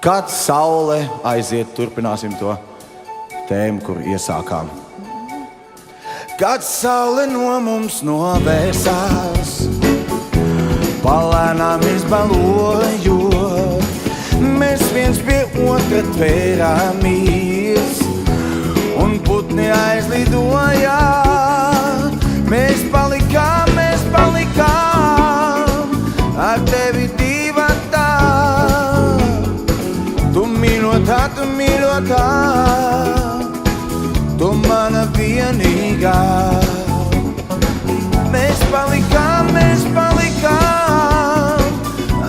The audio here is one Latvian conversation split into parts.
Kad saule aiziet, turpināsim to tēmu, kur iesākām. Kad saule no mums novērsās, palēnām izbalojot, mēs viens pie otra tvērāmies, un putni aizlidoja. Mēs palikām ar tevi divatā. Tu mīļotā, tu mana vienīgā. Mēs palikām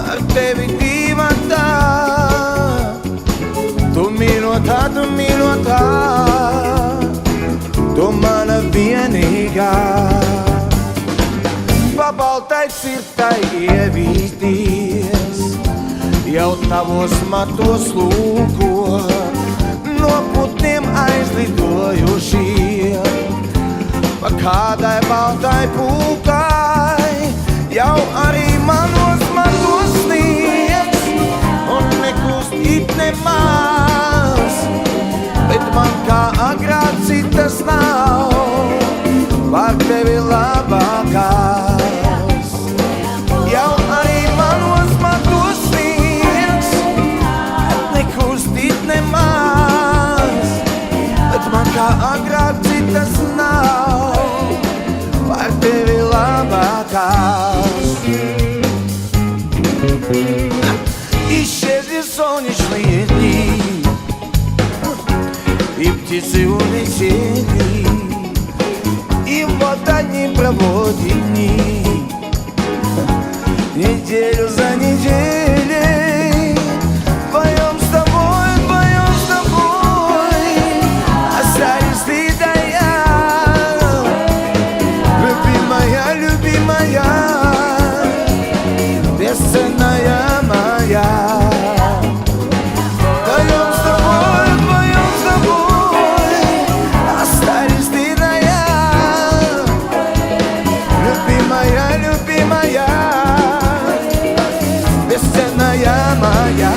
ar tevi divatā. Tu mīļotā, tu mana vienīgā. Pa baltai cirtai ievīties, jau tavos matos lūko, no putniem aizlidojušie. Pa kādai baltai pūkai, jau arī manos matos sniegs, un nekust it nemaz, bet man kā agrāk citas nav, par tevi labākās. Jau arī manos matos sniegs, nekust it nemaz, bet man kā agrāk citas nav, par tevi labākās. Исчезли солнечные дни, и птицы улетели, и вот одни проводят дни, неделю за неделей. Вдвоем с тобой, остались ты да я. Любимая, бесценная моя. Вдвоем с тобой, остались ты да я. Любимая, бесценная моя.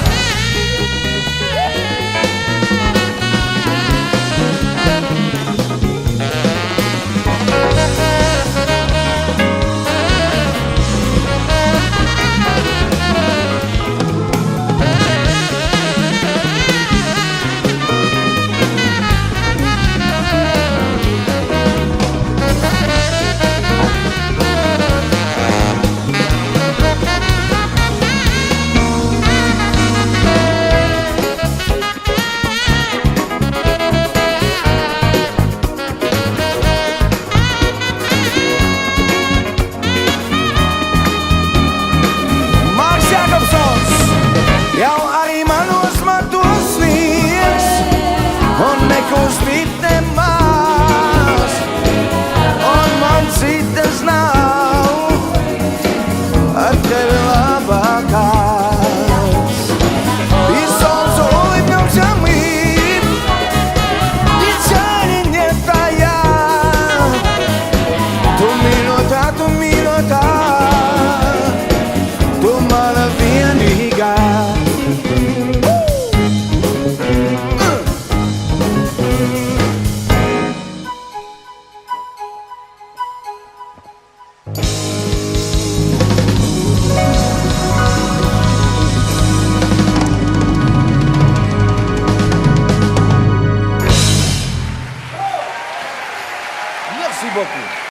Jau arī manos matos sniegs, un nekust it nemaz, un man citas nav, ar tevi labākās. И солнце улыбнется мы, печали нет тая. Tu mīļotā, tu mana vienīgā. Merci beaucoup.